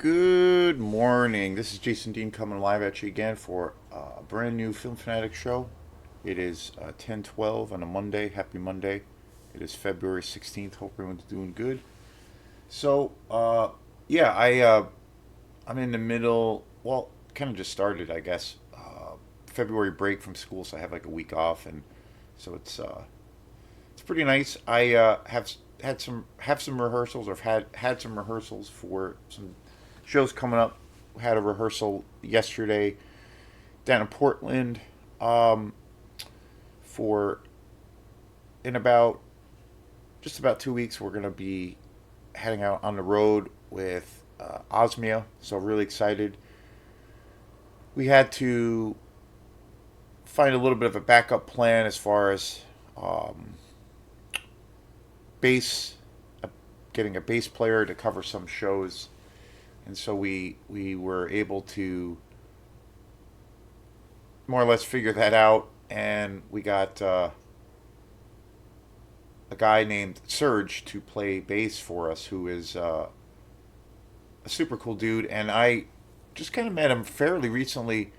Good morning. This is Jason Dean coming live at you again for a brand new Film Fanatic show. It is 10:12 on a Monday. Happy Monday. It is February 16th. Hope everyone's doing good. So, yeah, I'm in the middle. Well, kind of just started, I guess. February break from school, so I have like a week off, and so it's pretty nice. I have some rehearsals, or have had some rehearsals for some shows coming up. Had a rehearsal yesterday down in Portland. Um, for in about just about 2 weeks, we're gonna be heading out on the road with Osmia. So really excited. We had to find a little bit of a backup plan as far as um, bass, uh, getting a bass player to cover some shows, and so we were able to more or less figure that out, and we got a guy named Serge to play bass for us, who is a super cool dude, and I just kind of met him fairly recently,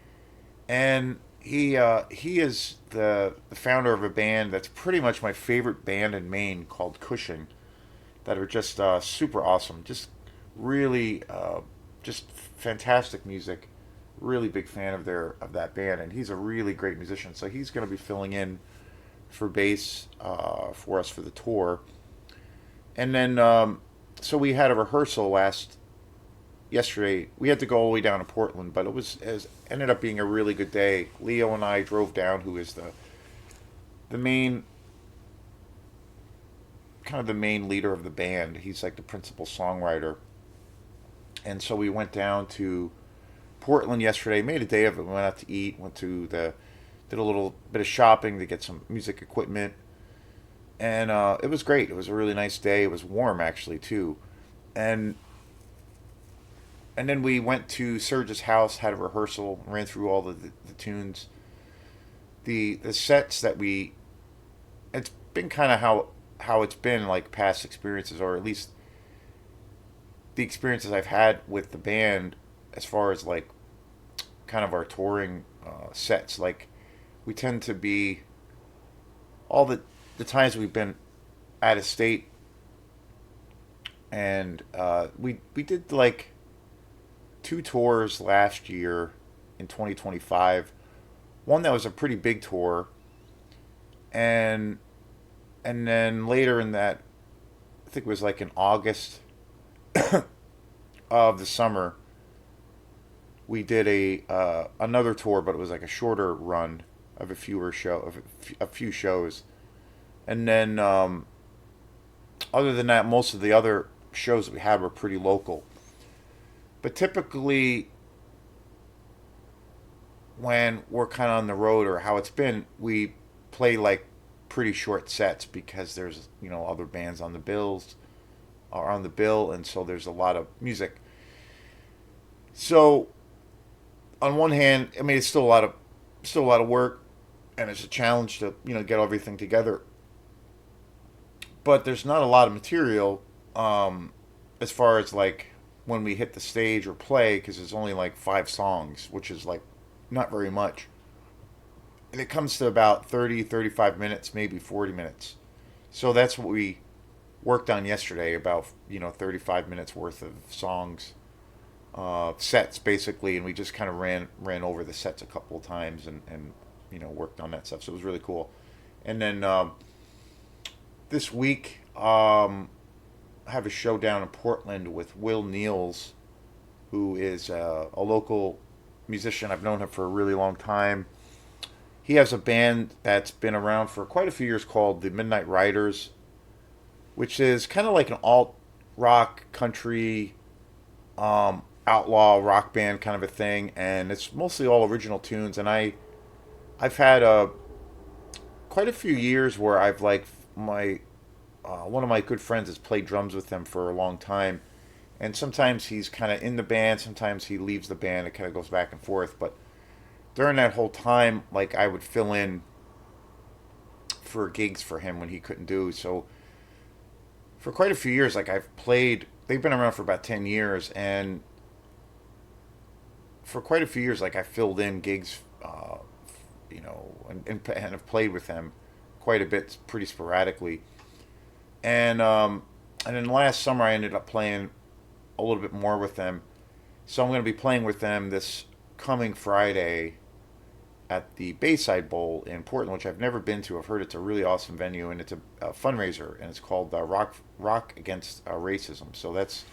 and he is the founder of a band that's pretty much my favorite band in Maine called Cushing, that are just super awesome, just really just fantastic music. Really big fan of that band, and he's a really great musician. So he's going to be filling in for bass for us for the tour. And then so we had a rehearsal last yesterday. We had to go all the way down to Portland, but it ended up being a really good day. Leo and I drove down, who is the main kind of the main leader of the band. He's like the principal songwriter, and so we went down to Portland yesterday. Made a day of it. We went out to eat. Went to the did a little bit of shopping to get some music equipment, and it was great. It was a really nice day. It was warm actually too, and then we went to Serge's house, had a rehearsal, ran through all the tunes, the sets that we. It's been kind of how it's been like past experiences, or at least the experiences I've had with the band, as far as like kind of our touring sets. Like we tend to be all the times we've been out of state, and we did like two tours last year in 2025. One that was a pretty big tour, and then later in that, I think it was like in August of the summer, we did a another tour, but it was like a shorter run of a few shows, and then other than that, most of the other shows that we had were pretty local. But typically, when we're kind of on the road, or how it's been, we play like pretty short sets because there's other bands on the bills are on the bill, and so there's a lot of music. So on one hand, I mean, it's still a lot of work, and it's a challenge to get everything together. But there's not a lot of material, as far as like when we hit the stage or play, because there's only like 5 songs, which is like not very much, and it comes to about 30, 35 minutes, maybe 40 minutes. So that's what we worked on yesterday, about 35 minutes worth of songs, sets basically, and we just kind of ran over the sets a couple of times, and worked on that stuff. So it was really cool. And then this week, I have a show down in Portland with Will Neals, who is a local musician. I've known him for a really long time. He has a band that's been around for quite a few years called the Midnight Riders, which is kind of like an alt rock country outlaw rock band kind of a thing, and it's mostly all original tunes. And I've had quite a few years where I've like my one of my good friends has played drums with them for a long time, and sometimes he's kind of in the band, sometimes he leaves the band. It kind of goes back and forth, but during that whole time, like I would fill in for gigs for him when he couldn't do. So for quite a few years, like I've played. They've been around for about 10 years, and for quite a few years, like I filled in gigs, and have played with them quite a bit, pretty sporadically. And then last summer I ended up playing a little bit more with them. So I'm going to be playing with them this coming Friday at the Bayside Bowl in Portland, which I've never been to. I've heard it's a really awesome venue, and it's a fundraiser, and it's called Rock Against Racism. So there's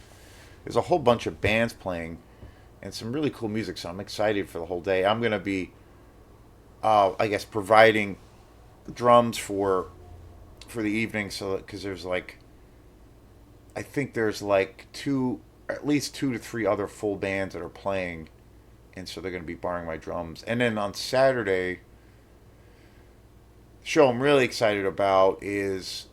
a whole bunch of bands playing and some really cool music. So I'm excited for the whole day. I'm going to be, I guess, providing drums for the evening. So because there's like, I think there's like at least two to three other full bands that are playing, and so they're going to be borrowing my drums. And then on Saturday, the show I'm really excited about is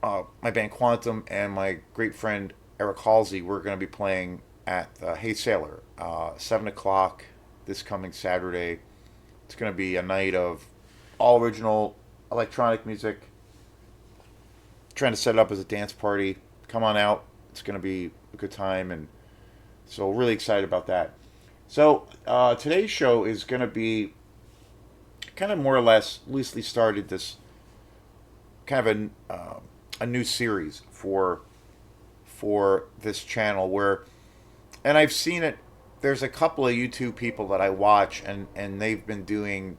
my band Quantum and my great friend Eric Halsey. We're going to be playing at Hey Sailor, 7 o'clock this coming Saturday. It's going to be a night of all original electronic music. Trying to set it up as a dance party. Come on out. It's going to be a good time, and so really excited about that. So today's show is going to be kind of more or less loosely started this kind of a new series for this channel where, and I've seen it. There's a couple of YouTube people that I watch, and they've been doing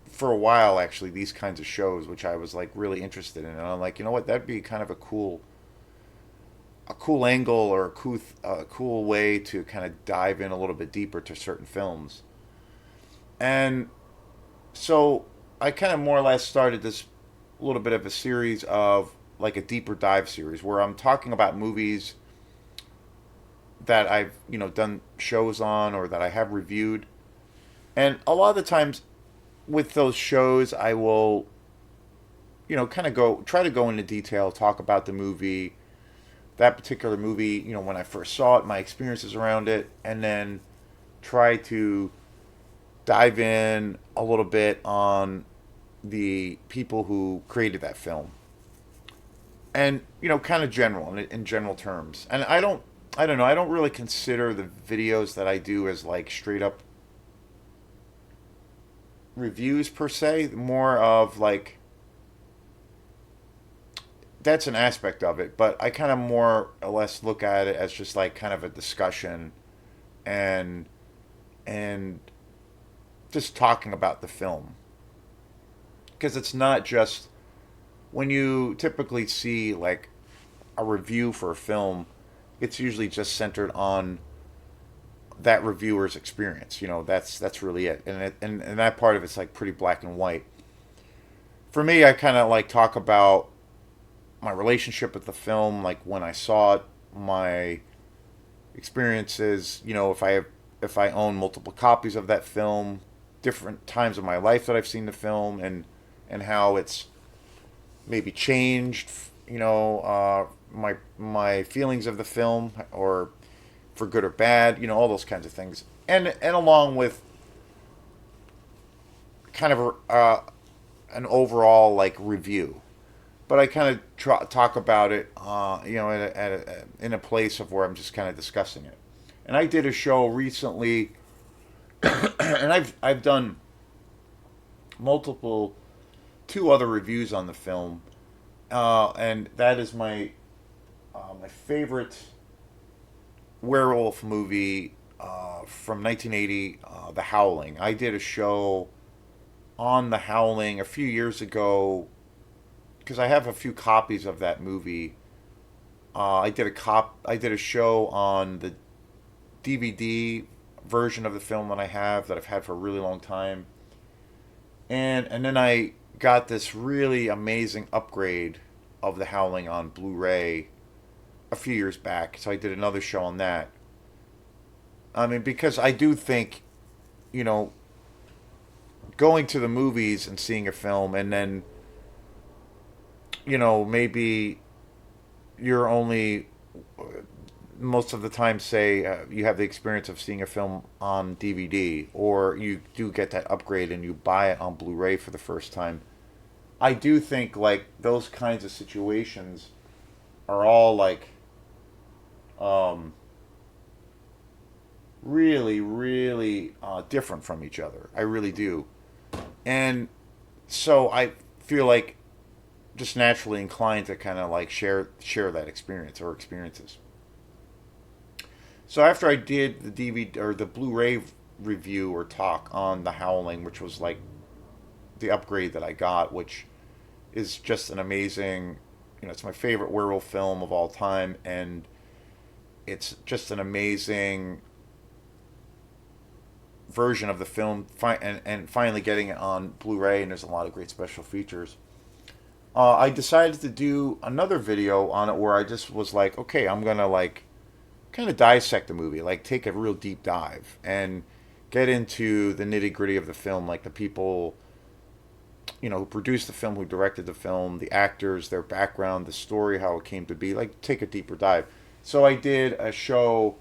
for a while actually these kinds of shows, which I was like really interested in, and I'm like, you know what, that'd be kind of a cool angle or a cool way to kind of dive in a little bit deeper to certain films. And so I kind of more or less started this little bit of a series of like a deeper dive series where I'm talking about movies that I've, done shows on or that I have reviewed. And a lot of the times with those shows I will, kind of try to go into detail, talk about the movie, that particular movie, when I first saw it, my experiences around it, and then try to dive in a little bit on the people who created that film. And, kind of general, in general terms. And I don't know, I don't really consider the videos that I do as like straight up reviews per se, more of like, that's an aspect of it, but I kind of more or less look at it as just like kind of a discussion and and just talking about the film, because it's not just when you typically see like a review for a film, it's usually just centered on that reviewer's experience. That's really it, and that part of it's like pretty black and white. For me, I kind of like talk about my relationship with the film, like when I saw it, my experiences. If I own multiple copies of that film, different times of my life that I've seen the film, and how it's maybe changed. My feelings of the film, or for good or bad. All those kinds of things, and along with kind of an overall like review. But I kind of talk about it, in a place of where I'm just kind of discussing it. And I did a show recently, and I've done multiple two other reviews on the film, and that is my favorite werewolf movie from 1980, The Howling. I did a show on The Howling a few years ago because I have a few copies of that movie. I did a show on the DVD version of the film that I've had for a really long time, and then I got this really amazing upgrade of The Howling on Blu-ray a few years back. So I did another show on that. I mean, because I do think, you know, going to the movies and seeing a film, and then, maybe you're only most of the time, say, you have the experience of seeing a film on DVD, or you do get that upgrade and you buy it on Blu-ray for the first time. I do think like those kinds of situations are all like, really, really different from each other. I really do. And so I feel like just naturally inclined to kind of like share that experience or experiences. So after I did the DVD or the Blu-ray review or talk on The Howling, which was like the upgrade that I got, which is just an amazing, it's my favorite werewolf film of all time, and it's just an amazing version of the film, and finally getting it on Blu-ray, and there's a lot of great special features. I decided to do another video on it where I just was like, okay, I'm gonna like kind of dissect the movie, like take a real deep dive and get into the nitty gritty of the film, like the people, who produced the film, who directed the film, the actors, their background, the story, how it came to be, like take a deeper dive. So I did a show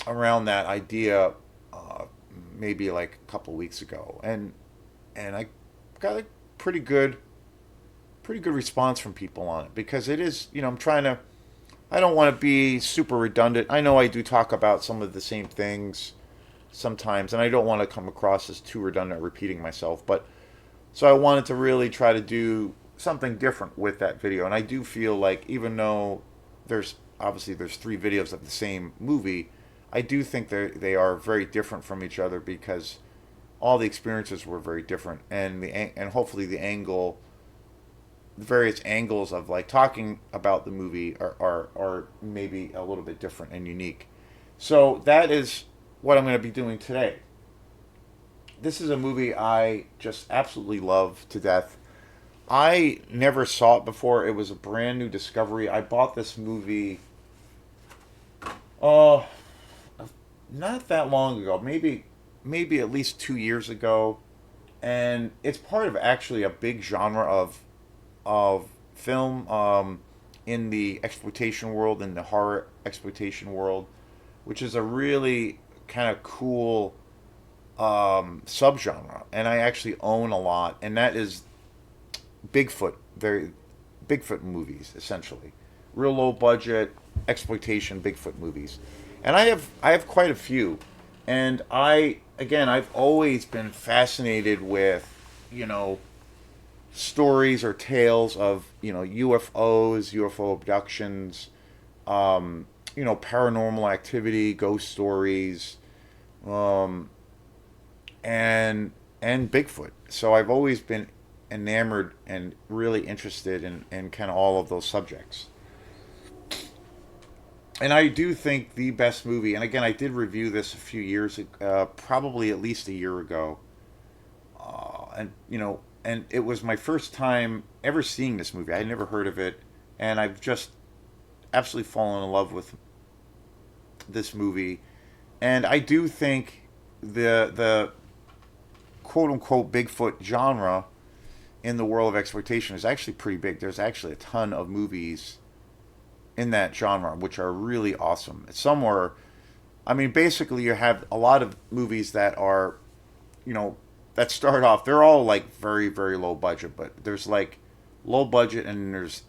around that idea, uh, maybe like a couple weeks ago, and I got a pretty good pretty good response from people on it because it is, I'm trying to, I don't want to be super redundant. I know I do talk about some of the same things sometimes, and I don't want to come across as too redundant, repeating myself. But so I wanted to really try to do something different with that video, and I do feel like even though there's three videos of the same movie, I do think they are very different from each other because all the experiences were very different, and hopefully the various angles of like talking about the movie are maybe a little bit different and unique. So that is what I'm going to be doing today. This is a movie I just absolutely love to death. I never saw it before. It was a brand new discovery. I bought this movie uh not that long ago, maybe at least 2 years ago, and it's part of actually a big genre of film, in the exploitation world, in the horror exploitation world, which is a really kind of cool subgenre, and I actually own a lot, and that is Bigfoot. Very Bigfoot movies, essentially, real low budget exploitation Bigfoot movies, and I have quite a few, and I've always been fascinated with you know stories or tales of UFOs, UFO abductions, paranormal activity, ghost stories, um, and Bigfoot. So I've always been enamored and really interested in kind of all of those subjects. And I do think the best movie, and again, I did review this a few years, probably at least a year ago, and it was my first time ever seeing this movie. I had never heard of it, and I've just absolutely fallen in love with this movie. And I do think the quote unquote Bigfoot genre in the world of exploitation is actually pretty big. There's actually a ton of movies in that genre which are really awesome. Somewhere, I mean, basically, you have a lot of movies that are, you know, that start off. They're all like very very low budget, but there's like low budget, and there's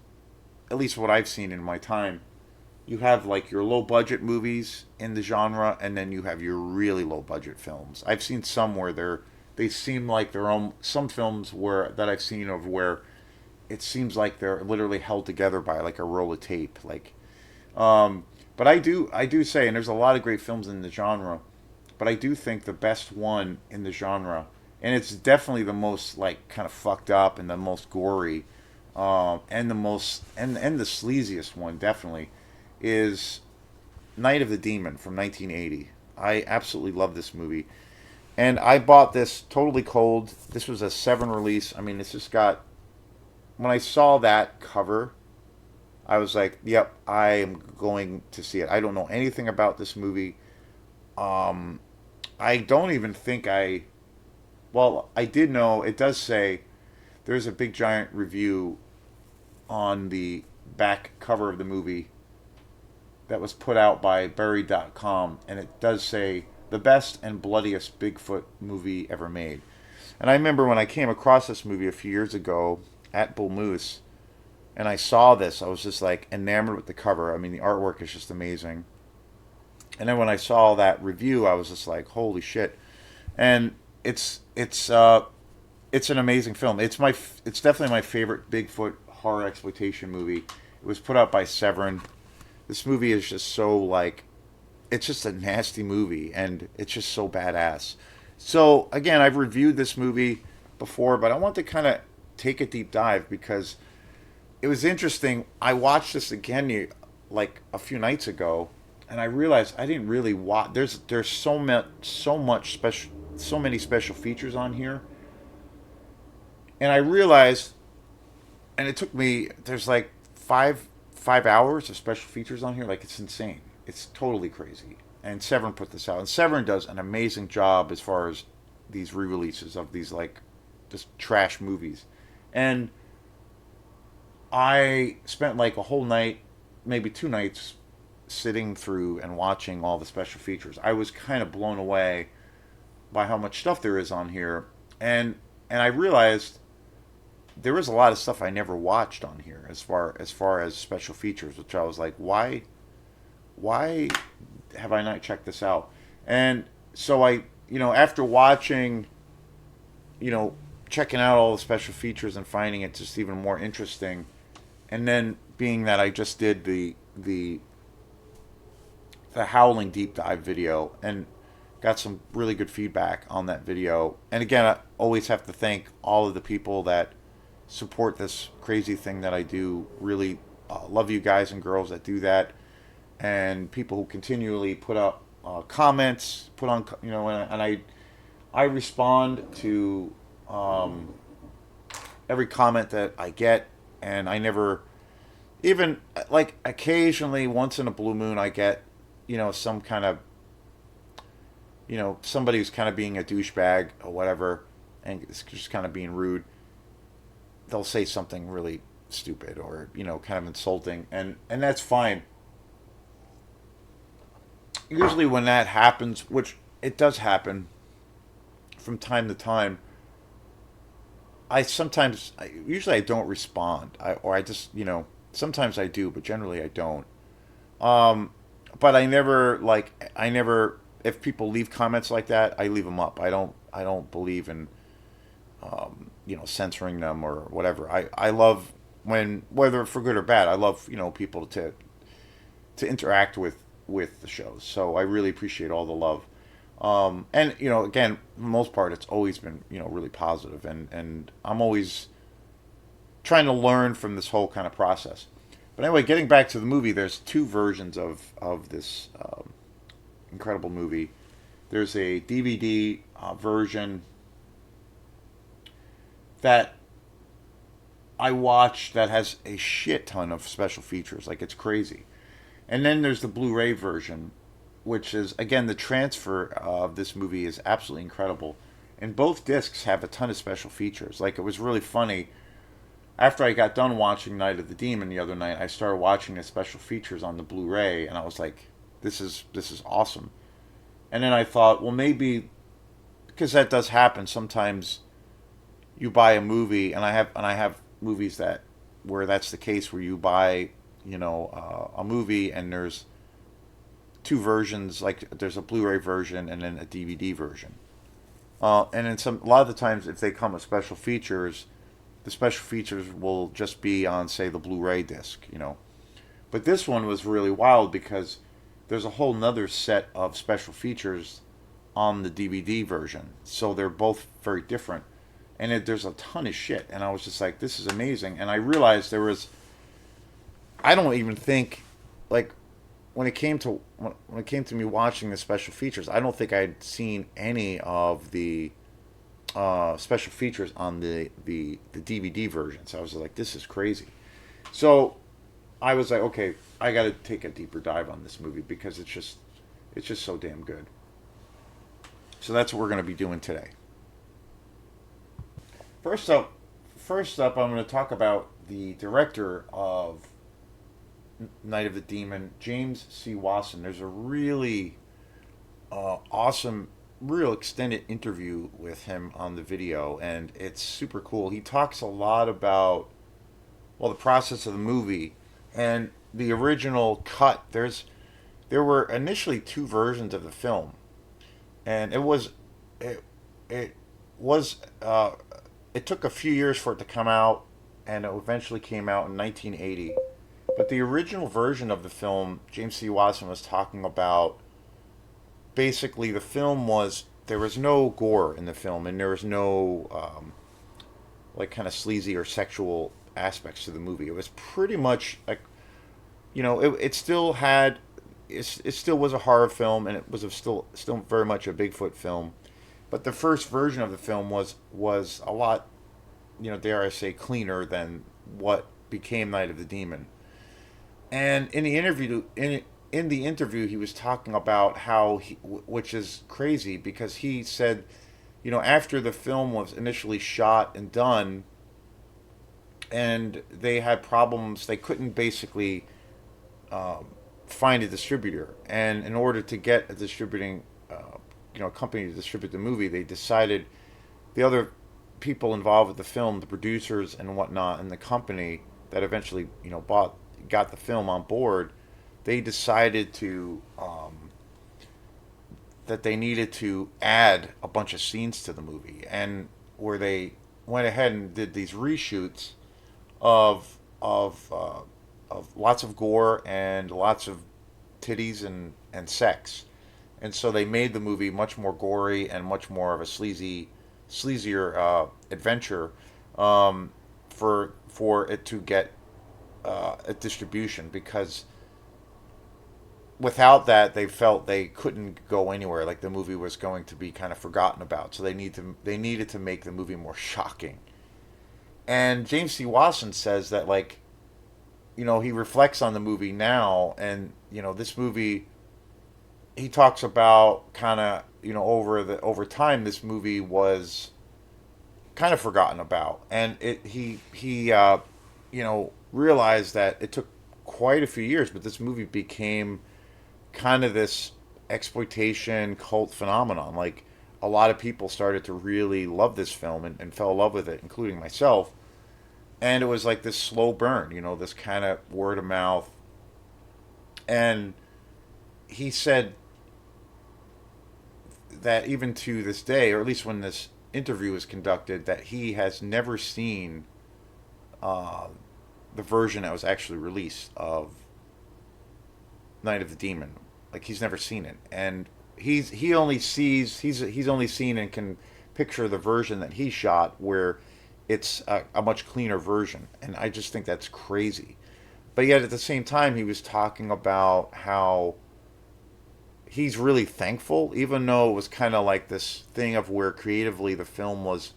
at least what I've seen in my time. You have like your low budget movies in the genre, and then you have your really low budget films. I've seen some where they seem like their own. Some films where that I've seen of where it seems like they're literally held together by like a roll of tape. Um, but I do say, and there's a lot of great films in the genre, but I do think the best one in the genre, and it's definitely the most like kind of fucked up and the most gory, and the most and the sleaziest one definitely is Night of the Demon from 1980. I absolutely love this movie, and I bought this totally cold. This was a seven release. I mean, it's just got. When I saw that cover, I was like, "Yep, I am going to see it." I don't know anything about this movie. Um, I don't even think I. Well, I did know it does say there's a big giant review on the back cover of the movie that was put out by Bury.com, and it does say the best and bloodiest Bigfoot movie ever made. And I remember when I came across this movie a few years ago at Bull Moose, and I saw this, I was just like enamored with the cover. I mean, the artwork is just amazing. And then when I saw that review, I was just like, holy shit! And it's it's uh, it's an amazing film. It's definitely my favorite Bigfoot horror exploitation movie. It was put out by Severin. This movie is just so like it's just a nasty movie, and it's just so badass. So again, I've reviewed this movie before, but I want to kind of take a deep dive because it was interesting. I watched this again like a few nights ago, and I realized I didn't really watch. There's so much special, so many special features on here, and I realized, and it took me. There's like five hours of special features on here. Like it's insane. It's totally crazy. And Severin put this out, and Severin does an amazing job as far as these re-releases of these like just trash movies, and I spent like a whole night, maybe 2 nights, sitting through and watching all the special features. I was kind of blown away by how much stuff there is on here, and I realized there was a lot of stuff I never watched on here as far as special features, which I was like, why have I not checked this out? And so after watching, you know, checking out all the special features and finding it just even more interesting, and then being that I just did the Howling deep dive video and got some really good feedback on that video. And again, I always have to thank all of the people that support this crazy thing that I do. Really love you guys and girls that do that, and people who continually put up comments, put on and I respond to every comment that I get, and I never even like occasionally once in a blue moon I get some kind of somebody who's kind of being a douchebag or whatever, and it's just kind of being rude. They'll say something really stupid or kind of insulting, and that's fine. Usually when that happens, which it does happen from time to time, usually I don't respond, or I just sometimes I do, but generally I don't. Um, but I never if people leave comments like that, I leave them up. I don't believe in censoring them or whatever. I love when, whether for good or bad, I love people to interact with the shows. So I really appreciate all the love. And again, for the most part, it's always been really positive, and I'm always trying to learn from this whole kind of process. But anyway, getting back to the movie, there's two versions of this incredible movie. There's a DVD version that I watched that has a shit ton of special features, like it's crazy. And then there's the Blu-ray version, which is again the transfer of this movie is absolutely incredible. And both discs have a ton of special features. Like it was really funny. After I got done watching Night of the Demon the other night, I started watching the special features on the Blu-ray, and I was like, "This is awesome." And then I thought, well, maybe because that does happen sometimes. You buy a movie, and I have movies that where that's the case, where you buy a movie and there's two versions, like there's a Blu-ray version and then a DVD version. And then a lot of the times, if they come with special features, the special features will just be on, say, the Blu-ray disc. But this one was really wild because there's a whole nother set of special features on the DVD version. So they're both very different. And there's a ton of shit. And I was just like, this is amazing. And I realized I don't even think, like, when it came to me watching the special features, I don't think I'd seen any of the special features on the DVD version. So I was like, this is crazy. So I was like, okay, I got to take a deeper dive on this movie because it's just so damn good. So that's what we're going to be doing today. First up, I'm going to talk about the director of Night of the Demon, James C. Wasson. There's a really awesome, real extended interview with him on the video, and it's super cool. He talks a lot about, well, the process of the movie and the original cut. there were initially two versions of the film, and it it was it took a few years for it to come out, and it eventually came out in 1980. But the original version of the film, James C. Watson was talking about, basically the film was, there was no gore in the film, and there was no like kind of sleazy or sexual aspects to the movie. It was pretty much like, it still had, it still was a horror film, and it was still very much a Bigfoot film. But the first version of the film was a lot, dare I say, cleaner than what became Night of the Demon. And in the interview, he was talking about how which is crazy because he said, after the film was initially shot and done, and they had problems, they couldn't basically find a distributor, and in order to get a distributing, company to distribute the movie, they decided, the other people involved with the film, the producers and whatnot, and the company that eventually, got the film on board, they decided to that they needed to add a bunch of scenes to the movie, and where they went ahead and did these reshoots of of lots of gore and lots of titties and sex, and so they made the movie much more gory and much more of a sleazier adventure, for it to get a distribution, because without that they felt they couldn't go anywhere. Like the movie was going to be kind of forgotten about, so they needed to make the movie more shocking. And James C. Watson says that, like, he reflects on the movie now, and this movie, he talks about kind of, over time, this movie was kind of forgotten about, and he realized that it took quite a few years, but this movie became kind of this exploitation cult phenomenon. Like, a lot of people started to really love this film, and fell in love with it, including myself. And it was like this slow burn, this kind of word of mouth. And he said that even to this day, or at least when this interview was conducted, that he has never seen uh, the version that was actually released of Night of the Demon. Like, he's never seen it, and he's only seen and can picture the version that he shot, where it's a much cleaner version, and I just think that's crazy. But yet at the same time, he was talking about how he's really thankful, even though it was kind of like this thing of where creatively the film was,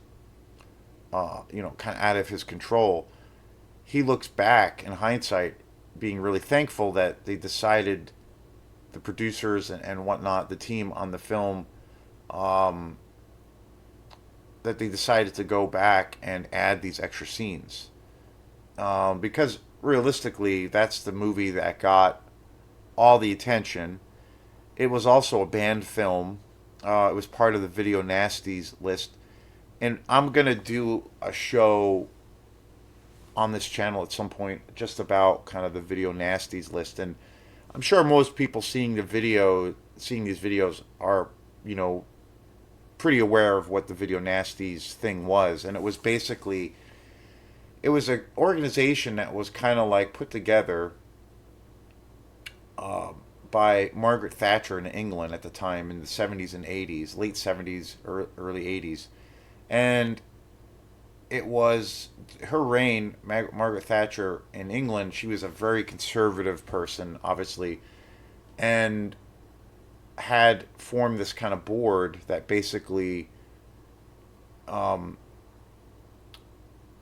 kind of out of his control. He looks back in hindsight, being really thankful that they decided, the producers and whatnot, the team on the film, um, that they decided to go back and add these extra scenes. Because realistically, that's the movie that got all the attention. It was also a banned film. It was part of the Video Nasties list. And I'm going to do a show on this channel at some point just about kind of the Video Nasties list. And I'm sure most people seeing these videos are, you know, pretty aware of what the Video Nasties thing was. And it was basically, it was an organization that was kind of like put together uh, by Margaret Thatcher in England at the time in the 70s and 80s, late 70s, early 80s. And it was her reign, Margaret Thatcher in England. She was a very conservative person, obviously, and had formed this kind of board that basically um,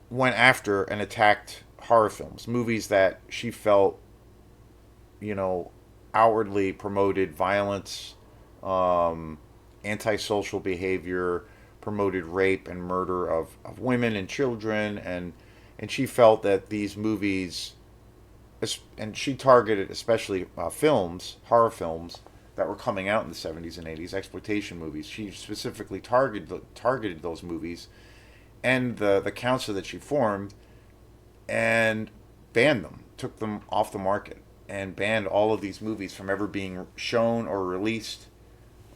went after and attacked horror films, movies that she felt, you know, outwardly promoted violence, um, antisocial behavior, promoted rape and murder of women and children, and she felt that these movies, and she targeted especially films, horror films that were coming out in the 70s and 80s, exploitation movies. She specifically targeted those movies and the council that she formed, and banned them, took them off the market. and banned all of these movies from ever being shown or released.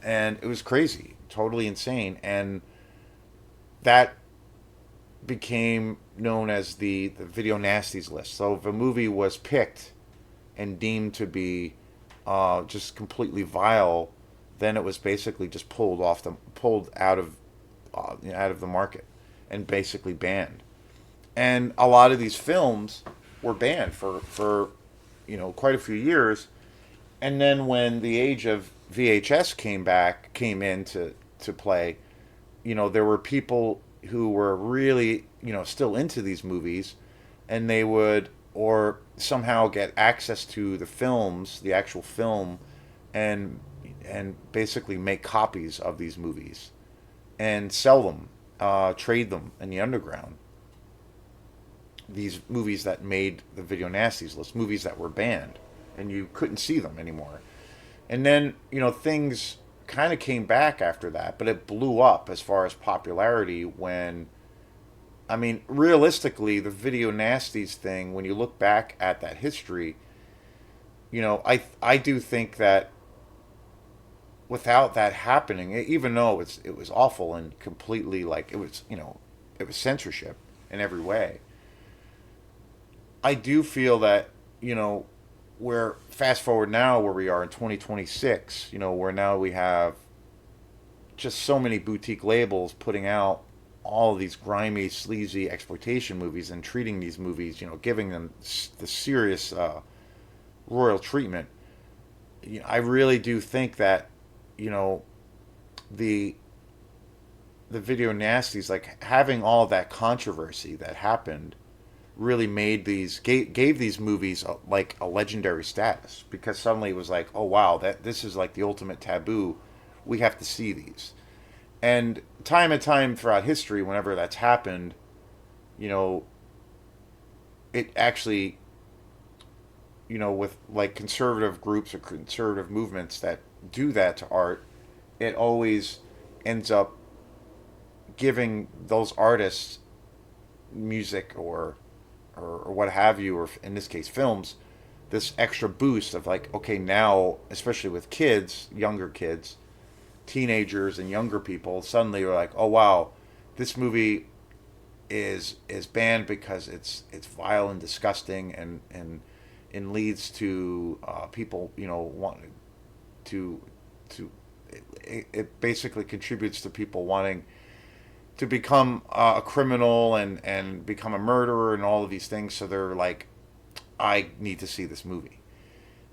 And it was crazy, totally insane. And that became known as the video nasties list. So if a movie was picked and deemed to be just completely vile, then it was basically just pulled out of the market and basically banned. And a lot of these films were banned for quite a few years. And then when the age of VHS came into to play, there were people who were really still into these movies, and they would or somehow get access to the films, the actual film, and basically make copies of these movies and sell them, trade them in the underground. These movies that made the video nasties list, movies that were banned, and you couldn't see them anymore. And then things kind of came back after that, but it blew up as far as popularity when, I mean, realistically, the video nasties thing, when you look back at that history, I do think that without that happening, even though it was awful and completely like it was censorship in every way. I do feel that we're fast forward now where we are in 2026. Where now we have just so many boutique labels putting out all of these grimy, sleazy exploitation movies and treating these movies, giving them the serious royal treatment. I really do think that you know the the video nasties, like having all of that controversy that happened, really made gave these movies like a legendary status, because suddenly it was like, oh wow, that this is like the ultimate taboo. We have to see these. And time throughout history, whenever that's happened, you know, it actually, with like conservative groups or conservative movements that do that to art, it always ends up giving those artists music or what have you, or in this case films, this extra boost of like, okay, now especially with kids, younger kids, teenagers and younger people, suddenly are like, oh wow, this movie is banned because it's vile and disgusting, and leads to people wanting to it basically contributes to people wanting to become a criminal and become a murderer and all of these things. So they're like, I need to see this movie,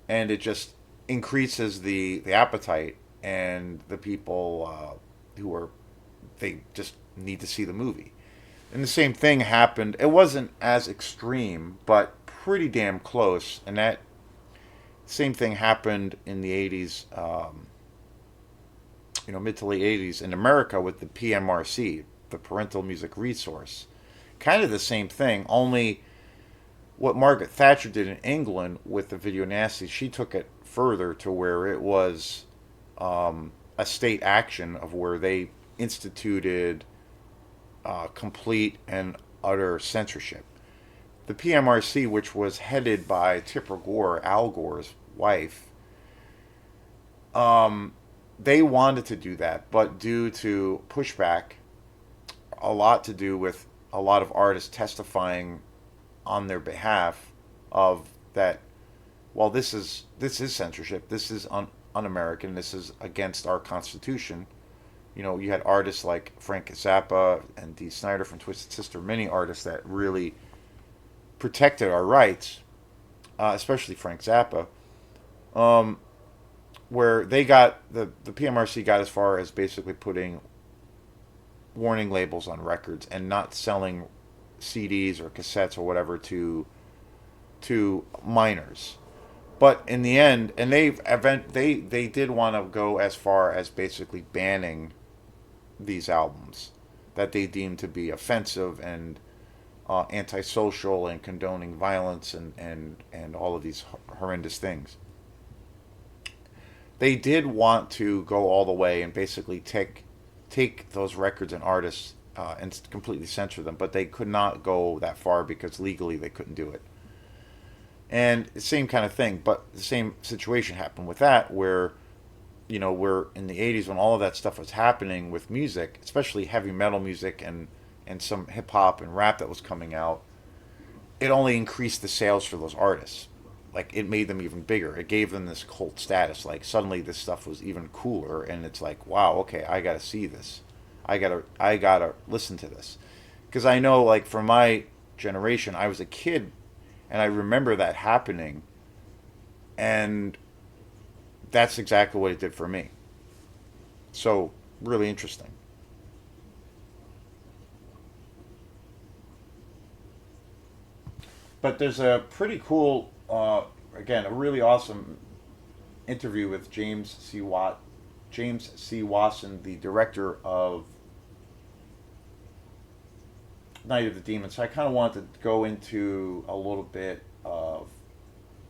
and it just increases the appetite and the people who are they just need to see the movie. And the same thing happened. It wasn't as extreme, but pretty damn close. And that same thing happened in the 80s, mid to late 80s in America with the PMRC, the Parental Music Resource. Kind of the same thing, only what Margaret Thatcher did in England with the video nasty, she took it further to where it was a state action of where they instituted complete and utter censorship. The PMRC, which was headed by Tipper Gore, Al Gore's wife, they wanted to do that, but due to pushback, a lot to do with a lot of artists testifying on their behalf of that. Well, this is censorship. This is un-American. This is against our Constitution. You had artists like Frank Zappa and Dee Snider from Twisted Sister, many artists that really protected our rights, especially Frank Zappa, where they got the PMRC got as far as basically putting warning labels on records and not selling CDs or cassettes or whatever to minors. But in the end, and they did want to go as far as basically banning these albums that they deemed to be offensive and antisocial and condoning violence and all of these horrendous things. They did want to go all the way and basically take those records and artists and completely censor them, but they could not go that far because legally they couldn't do it. And the same kind of thing, but the same situation happened with that, where we're in the 80s when all of that stuff was happening with music, especially heavy metal music and some hip hop and rap that was coming out. It only increased the sales for those artists. Like it made them even bigger. It gave them this cult status. Like suddenly this stuff was even cooler, and it's like, wow, okay, I got to see this. I gotta listen to this, because I know, like, for my generation, I was a kid, and I remember that happening, and that's exactly what it did for me. So really interesting. But there's a pretty cool, again, a really awesome interview with James C. Wasson, the director of Night of the Demon. So I kind of wanted to go into a little bit of.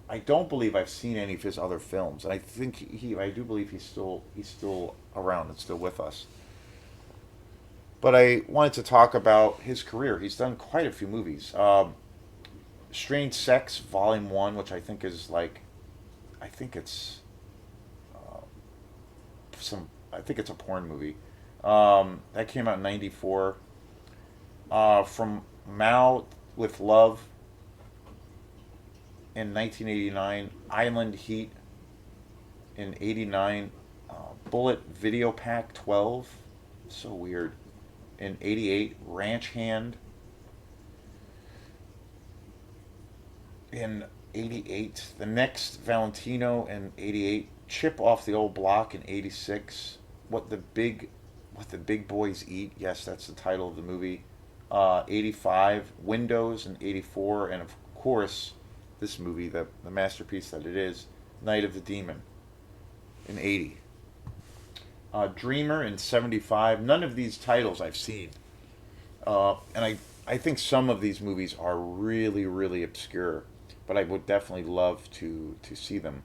I don't believe I've seen any of his other films, and I think I do believe he's still around and still with us. But I wanted to talk about his career. He's done quite a few movies. Strange Sex Volume One, which I think is like, I think it's I think it's a porn movie. That came out in '94. From Mal with Love in 1989, Island Heat in '89, Bullet Video Pack 12, so weird, in '88, Ranch Hand in '88, The Next Valentino in '88, Chip Off the Old Block in '86, What the Big Boys Eat. Yes, that's the title of the movie. '85, Windows in '84, and of course, this movie, the masterpiece that it is, Night of the Demon in '80. Dreamer in '75. None of these titles I've seen, and I think some of these movies are really really obscure, but I would definitely love to see them.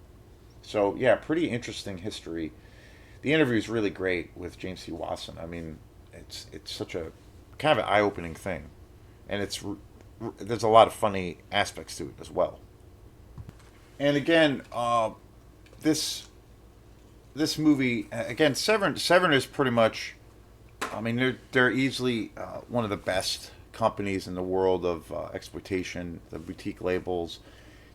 So yeah, pretty interesting history. The interview is really great with James C. Watson. I mean, it's such a kind of an eye opening thing, and there's a lot of funny aspects to it as well. And again, this this movie again, Severn is pretty much. I mean, they're easily one of the best companies in the world of exploitation. The boutique labels.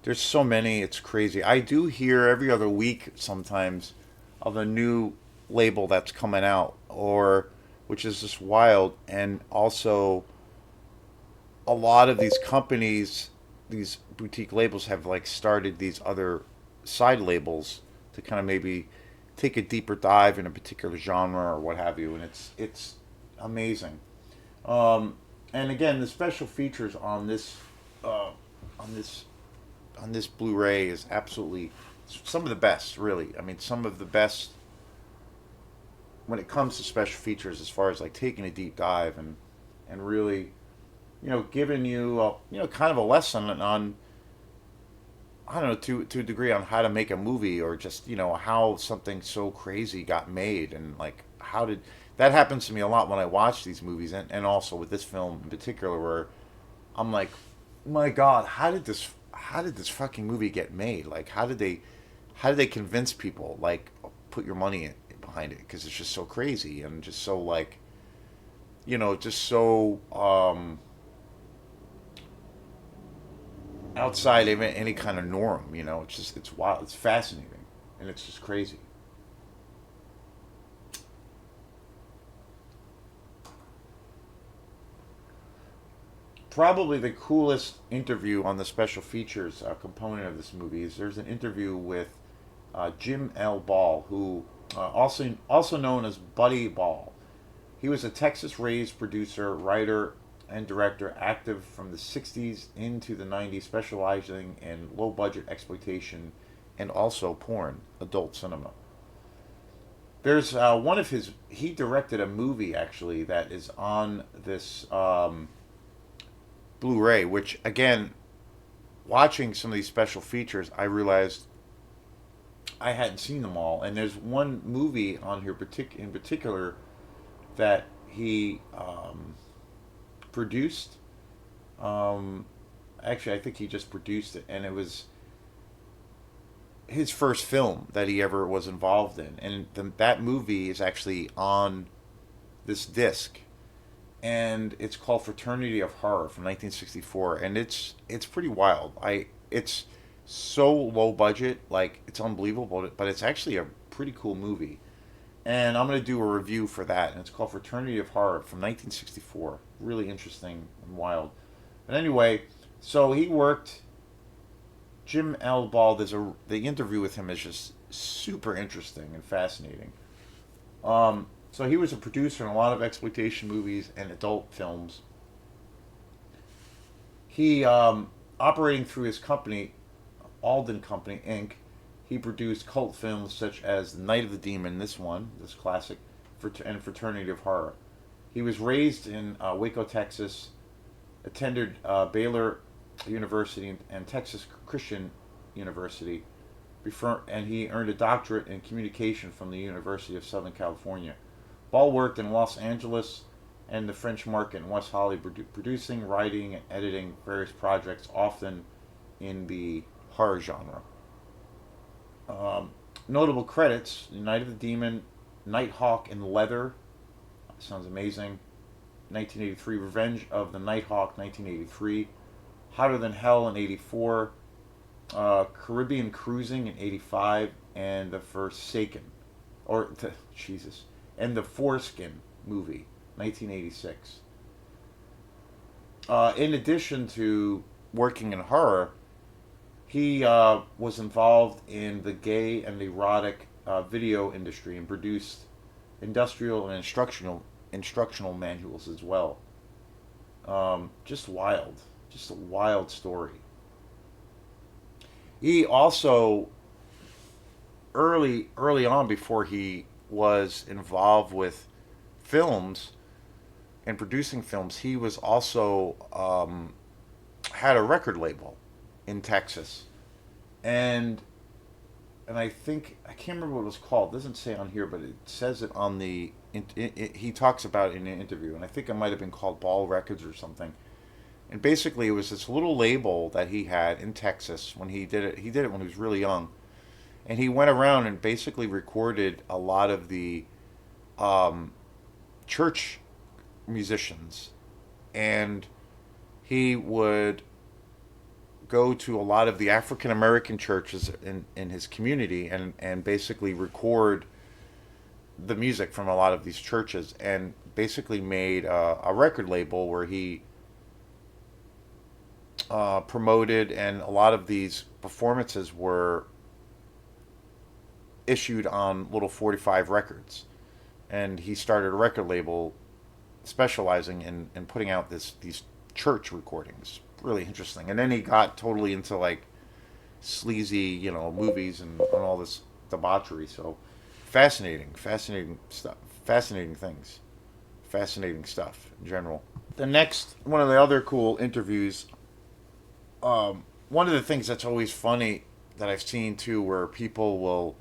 There's so many. It's crazy. I do hear every other week sometimes of a new label that's coming out, or which is just wild. And also, a lot of these companies, these boutique labels, have like started these other side labels to kind of maybe take a deeper dive in a particular genre or what have you, and it's amazing. Um, and again, the special features on this on this Blu-ray is absolutely some of the best. Really, I mean, some of the best when it comes to special features, as far as like taking a deep dive and really, giving you kind of a lesson on, I don't know, to a degree, on how to make a movie, or just how something so crazy got made, and like how did that happens to me a lot when I watch these movies, and also with this film in particular, where I'm like, my God, how did this fucking movie get made? Like how did they convince people, like, put your money behind it, because it's just so crazy and just so, like, just so outside of any kind of norm. It's wild, it's fascinating, and it's just crazy. Probably the coolest interview on the special features component of this movie is there's an interview with Jim L. Ball, who also known as Buddy Ball. He was a Texas raised producer, writer, and director, active from the 60s into the 90s, specializing in low budget exploitation and also porn, adult cinema. There's one of his, he directed a movie actually that is on this Blu ray, which, again, watching some of these special features, I realized I hadn't seen them all. And there's one movie on here in particular that he produced. Um, Actually, I think he just produced it, and it was his first film that he ever was involved in. And that movie is actually on this disc, and it's called Fraternity of Horror from 1964, and it's pretty wild. I It's so low budget, like it's unbelievable, but it's actually a pretty cool movie. And I'm going to do a review for that, and it's called Fraternity of Horror from 1964. Really interesting and wild. But anyway, so he worked. Jim L. Ball. The interview with him is just super interesting and fascinating. So he was a producer in a lot of exploitation movies and adult films. He operating through his company, Alden Company Inc. He produced cult films such as The Night of the Demon, this classic, and Fraternity of Horror. He was raised in Waco, Texas, attended Baylor University and Texas Christian University, and he earned a doctorate in communication from the University of Southern California. Ball worked in Los Angeles and the French market in West Hollywood, producing, writing, and editing various projects, often in the horror genre. Um, Notable credits: Night of the Demon, Nighthawk in Leather, sounds amazing. 1983, Revenge of the Nighthawk, 1983, Hotter Than Hell in 84, Caribbean Cruising in 85, and The Forsaken, Jesus, and the Foreskin movie, 1986. In addition to working in horror, he was involved in the gay and erotic video industry and produced industrial and instructional manuals as well. Just wild, just a wild story. He also early on, before he was involved with films and producing films, he was also had a record label in Texas, and I think I can't remember what it was called. It doesn't say on here, but it says it on the. He talks about it in an interview, and I think it might have been called Ball Records or something. And basically, it was this little label that he had in Texas when he did it. He did it when he was really young, and he went around and basically recorded a lot of the um, church musicians, and he would go to a lot of the African American churches in his community, and basically record the music from a lot of these churches, and basically made a record label where he promoted, and a lot of these performances were issued on little 45 records. And he started a record label specializing in putting out these church recordings. Really interesting. And then he got totally into like sleazy, movies and all this debauchery. So fascinating stuff, fascinating things, fascinating stuff in general. The next one of the other cool interviews. One of the things that's always funny that I've seen too, where people will,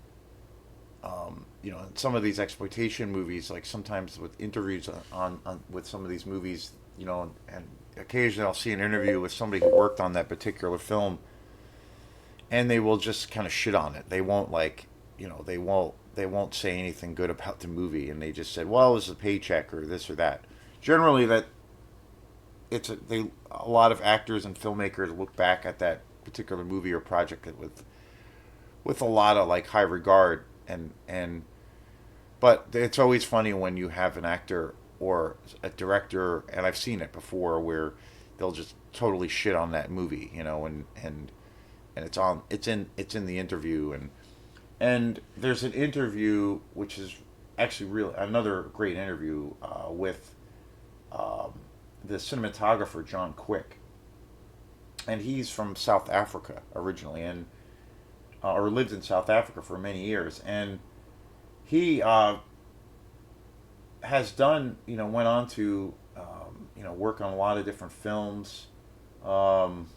in some of these exploitation movies, like sometimes with interviews on with some of these movies, and occasionally I'll see an interview with somebody who worked on that particular film, and they will just kind of shit on it. They won't they won't say anything good about the movie, and they just said, well, it was a paycheck or this or that. Generally, that a lot of actors and filmmakers look back at that particular movie or project with a lot of like high regard, and but it's always funny when you have an actor or a director, and I've seen it before, where they'll just totally shit on that movie, and it's in the interview, and there's an interview which is actually real another great interview with um, the cinematographer John Quick, and he's from South Africa originally, and or lived in South Africa for many years, and he has done, went on to work on a lot of different films, um,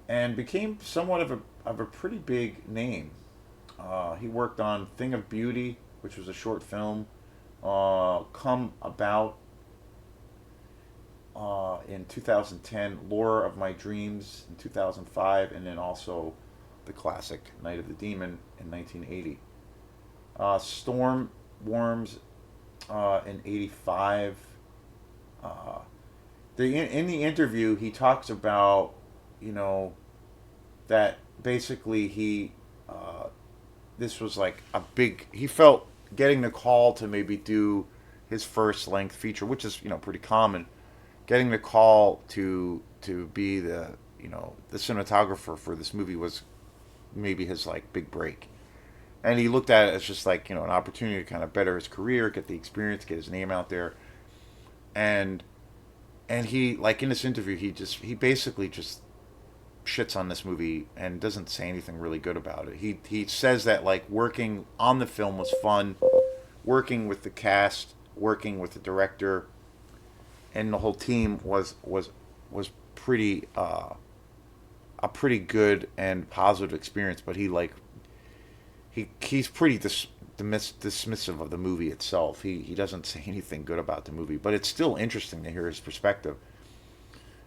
and became somewhat of a pretty big name. He worked on Thing of Beauty, which was a short film, Come About, in 2010, Lore of My Dreams in 2005, and then also the classic Night of the Demon in 1980. Storm Worms in 85. Uh, in the interview, he talks about, you know, that basically this was like a big, he felt getting the call to maybe do his first length feature, which is, pretty common, getting the call to be the, the cinematographer for this movie was maybe his like big break. And he looked at it as just like, an opportunity to kind of better his career, get the experience, get his name out there. And he, like, in this interview, he basically just shits on this movie and doesn't say anything really good about it. He says that like working on the film was fun, working with the cast, working with the director, and the whole team was pretty a pretty good and positive experience. But he's pretty dismissive of the movie itself. He doesn't say anything good about the movie, but it's still interesting to hear his perspective.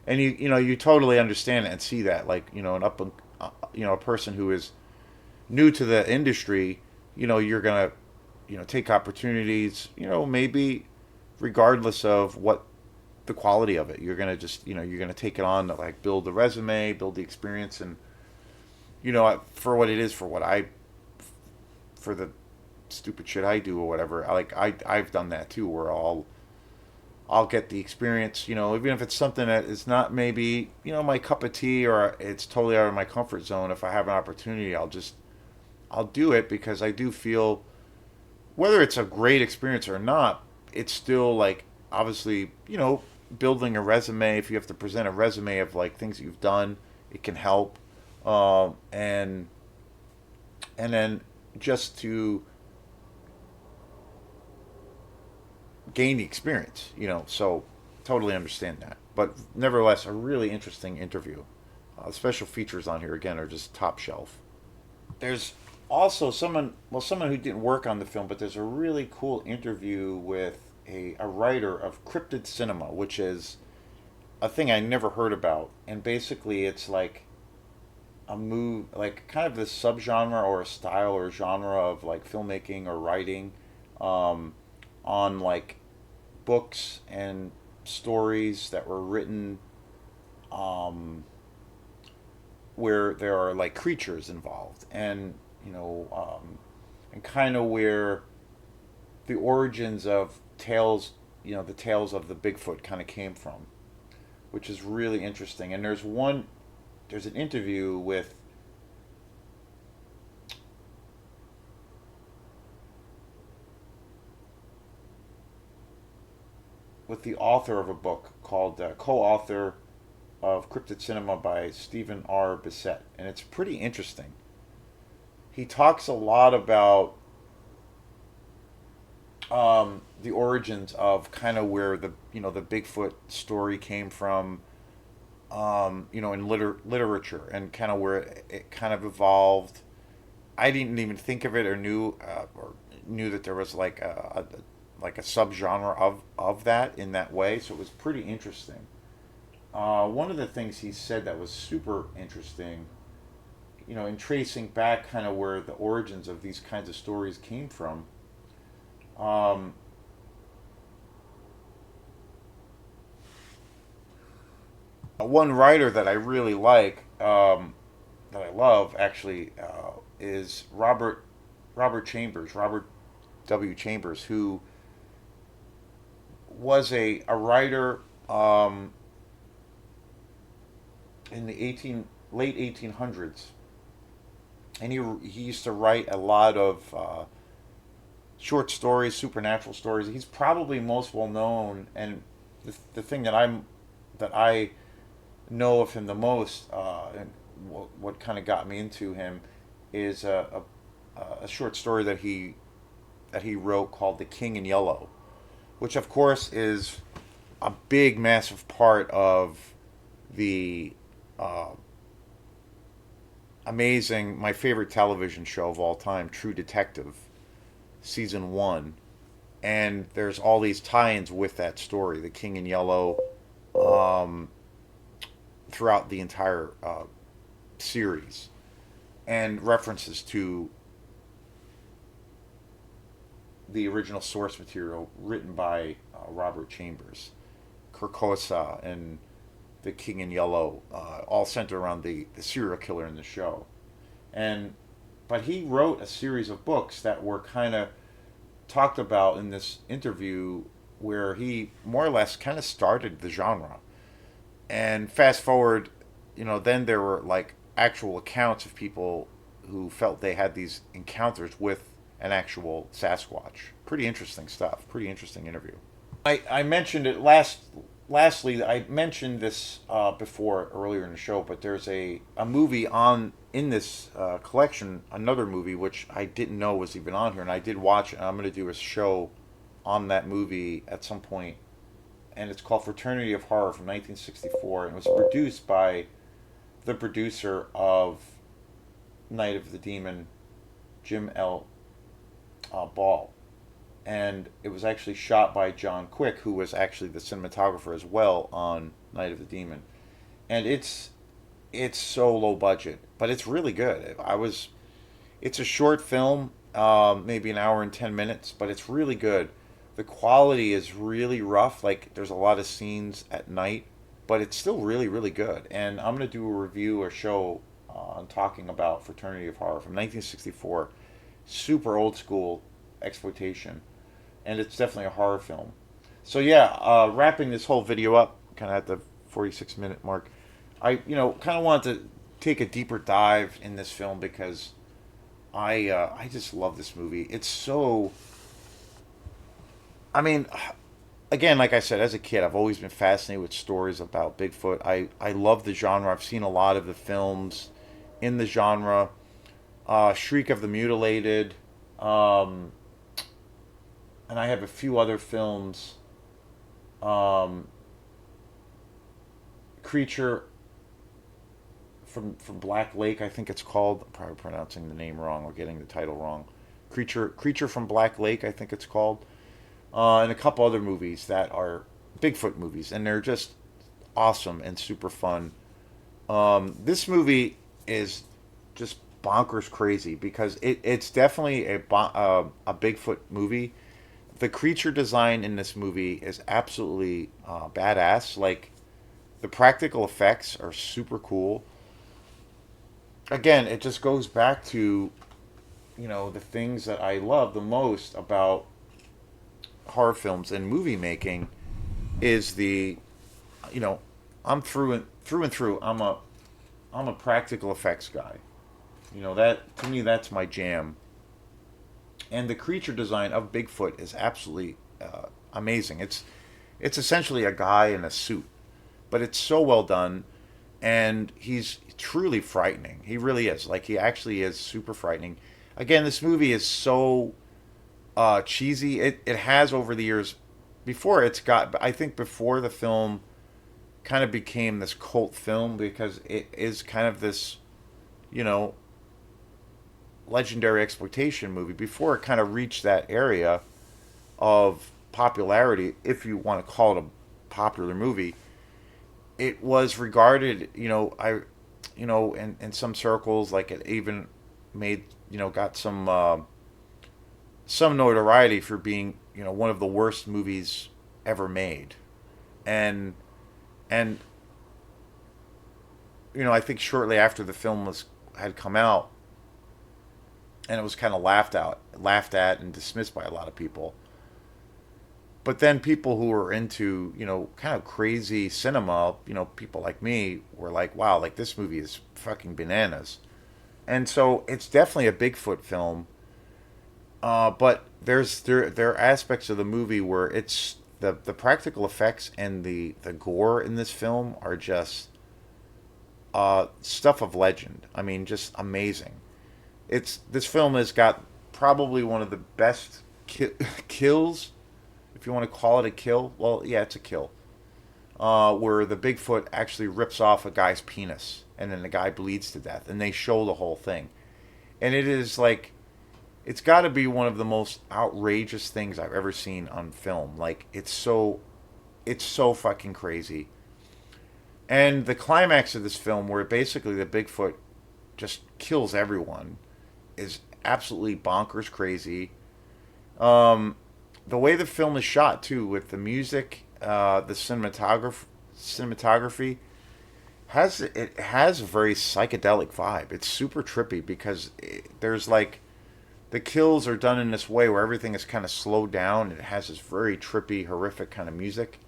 And you totally understand and see that, like, a person who is new to the industry, you're gonna take opportunities, maybe regardless of what the quality of it, you're gonna just you're gonna take it on to like build the resume, build the experience. And for what it is, for the stupid shit I do or whatever, I've done that too, where I'll get the experience, even if it's something that is not maybe, my cup of tea, or it's totally out of my comfort zone. If I have an opportunity, I'll do it, because I do feel, whether it's a great experience or not, it's still like, obviously, building a resume. If you have to present a resume of like things that you've done, it can help. And then just to gain the experience, So totally understand that. But nevertheless, a really interesting interview. Special features on here again are just top shelf. There's also someone who didn't work on the film, but there's a really cool interview with a writer of cryptid cinema, which is a thing I never heard about. And basically, it's like a move, like kind of this subgenre or a style or genre of like filmmaking or writing, um, on like books and stories that were written, um, where there are like creatures involved, and and kind of where the origins of tales, the tales of the Bigfoot kind of came from, which is really interesting. And there's an interview with the author of a book called, co-author of Cryptid Cinema by Stephen R. Bissett, and it's pretty interesting. He talks a lot about, the origins of kind of where the Bigfoot story came from, in literature, and kind of where it kind of evolved. I didn't even think of it, or knew that there was like a subgenre of that in that way. So it was pretty interesting. One of the things he said that was super interesting, in tracing back kind of where the origins of these kinds of stories came from. Um, One writer that I really like, that I love actually, is Robert Chambers, Robert W. Chambers, who was a writer, in the late 1800s, and he used to write a lot of, short stories, supernatural stories. He's probably most well known, and the thing that I know of him the most, and what kind of got me into him, is a short story that he wrote called "The King in Yellow," which of course is a big, massive part of the, uh, amazing, my favorite television show of all time, True Detective, season 1. And there's all these tie-ins with that story, The King in Yellow. um, throughout the entire series, and references to the original source material written by Robert Chambers, Carcosa, and the King in Yellow, all centered around the serial killer in the show. And but he wrote a series of books that were kind of talked about in this interview, where he more or less kind of started the genre. And fast forward, then there were like actual accounts of people who felt they had these encounters with an actual Sasquatch. Pretty interesting stuff. Pretty interesting interview. I mentioned it lastly, I mentioned this before earlier in the show, but there's a movie on in this collection, another movie which I didn't know was even on here, and I did watch it. And I'm going to do a show on that movie at some point, and it's called Fraternity of Horror from 1964, and it was produced by the producer of Night of the Demon, Jim L. Ball, and it was actually shot by John Quick, who was actually the cinematographer as well on Night of the Demon. And it's so low budget, but it's really good. It's a short film, maybe an hour and 10 minutes, but it's really good. The quality is really rough. Like there's a lot of scenes at night, but it's still really really good. And I'm gonna do a review or show on talking about Fraternity of Horror from 1964, super old school exploitation, and it's definitely a horror film. So yeah, wrapping this whole video up, kind of at the 46-minute mark, I kind of wanted to take a deeper dive in this film because I just love this movie. It's so, I mean, again, like I said, as a kid, I've always been fascinated with stories about Bigfoot. I love the genre. I've seen a lot of the films in the genre. Shriek of the Mutilated, um, and I have a few other films. Um, Creature from Black Lake, I think it's called. I'm probably pronouncing the name wrong or getting the title wrong. Creature from Black Lake, I think it's called, and a couple other movies that are Bigfoot movies, and they're just awesome and super fun. This movie is just bonkers crazy because it's definitely a Bigfoot movie. The creature design in this movie is absolutely badass. Like the practical effects are super cool. Again, it just goes back to the things that I love the most about horror films and movie making is you know I'm through. I'm a practical effects guy. That to me that's my jam. And the creature design of Bigfoot is absolutely amazing. It's essentially a guy in a suit, but it's so well done, and he's truly frightening. He really is. Like he actually is super frightening. Again, this movie is so cheesy. It has over the years. Before it's got, I think before the film kind of became this cult film because it is kind of this, you know, legendary exploitation movie. Before it kind of reached that area of popularity, if you want to call it a popular movie, it was regarded, in some circles, like it even made, got some notoriety for being, one of the worst movies ever made. And and I think shortly after the film was had come out, and it was kind of laughed at, and dismissed by a lot of people. But then people who were into, kind of crazy cinema, people like me were like, wow, like this movie is fucking bananas. And so it's definitely a Bigfoot film. But there are aspects of the movie where it's the practical effects and the gore in this film are just stuff of legend. I mean, just amazing. This film has got probably one of the best kills, if you want to call it a kill. Well, yeah, it's a kill. Where the Bigfoot actually rips off a guy's penis, and then the guy bleeds to death, and they show the whole thing. And it is like, it's got to be one of the most outrageous things I've ever seen on film. Like it's so fucking crazy. And the climax of this film, where basically the Bigfoot just kills everyone, is absolutely bonkers crazy. Um, the way the film is shot too, with the music, the cinematography has a very psychedelic vibe. It's super trippy because there's like the kills are done in this way where everything is kind of slowed down. It has this very trippy, horrific kind of music,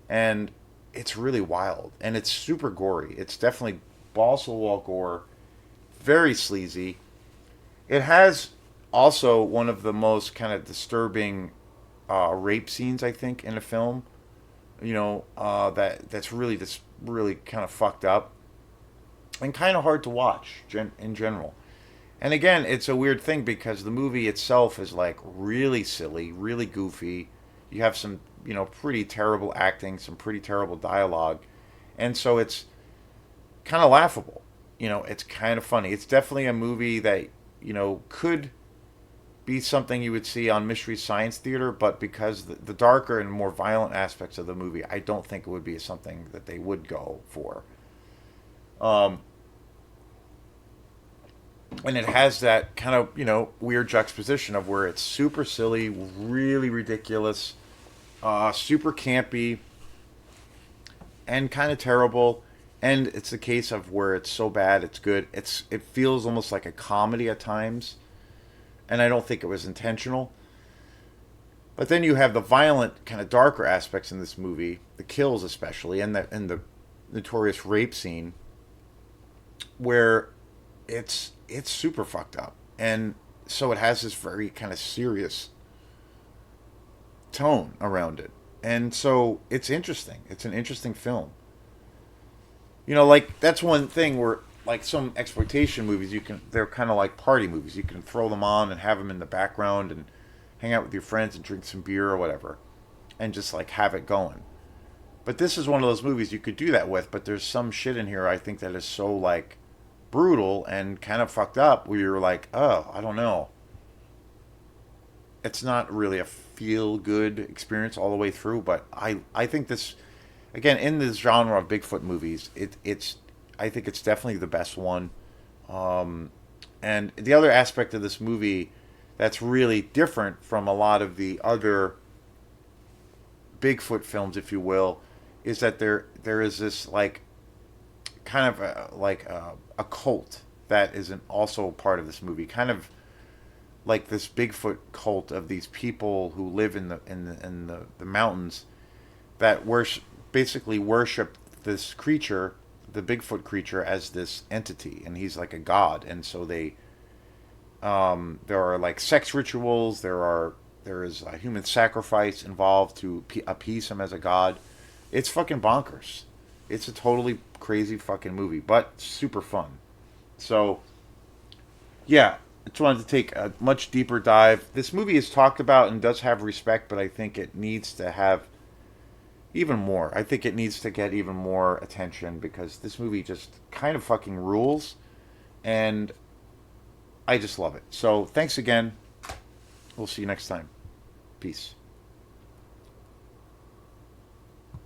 and it's really wild and it's super gory. It's definitely balls to the wall gore, very sleazy. It has also one of the most kind of disturbing rape scenes I think in a film. That's really just really kind of fucked up and kind of hard to watch in general. And again, it's a weird thing because the movie itself is like really silly, really goofy. You have some, pretty terrible acting, some pretty terrible dialogue, and so it's kind of laughable. It's kind of funny. It's definitely a movie that could be something you would see on Mystery Science Theater, but because the darker and more violent aspects of the movie, I don't think it would be something that they would go for. Um, and it has that kind of weird juxtaposition of where it's super silly, really ridiculous, super campy, and kind of terrible. And it's the case of where it's so bad it's good. It feels almost like a comedy at times, and I don't think it was intentional. But then you have the violent, kind of darker aspects in this movie, the kills especially, and the notorious rape scene, where it's super fucked up, and so it has this very kind of serious tone around it, and so it's interesting. It's an interesting film. Like that's one thing where like some exploitation movies, they're kind of like party movies. You can throw them on and have them in the background and hang out with your friends and drink some beer or whatever, and just like have it going. But this is one of those movies you could do that with. But there's some shit in here I think that is so like brutal and kind of fucked up where you're like, oh, I don't know. It's not really a feel good experience all the way through, but I think this again in this genre of Bigfoot movies, it's I think it's definitely the best one. Um, and the other aspect of this movie that's really different from a lot of the other Bigfoot films, if you will, is that there is this like kind of a cult that isn't also part of this movie. Kind of like this Bigfoot cult of these people who live in the mountains that basically worship this creature, the Bigfoot creature, as this entity, and he's like a god, and so there are like sex rituals, there is a human sacrifice involved to appease him as a god. It's fucking bonkers. It's a totally crazy fucking movie, but super fun. So yeah, I just wanted to take a much deeper dive. This movie is talked about and does have respect, but I think it needs to have even more. I think it needs to get even more attention because this movie just kind of fucking rules, and I just love it. So thanks again. We'll see you next time. Peace.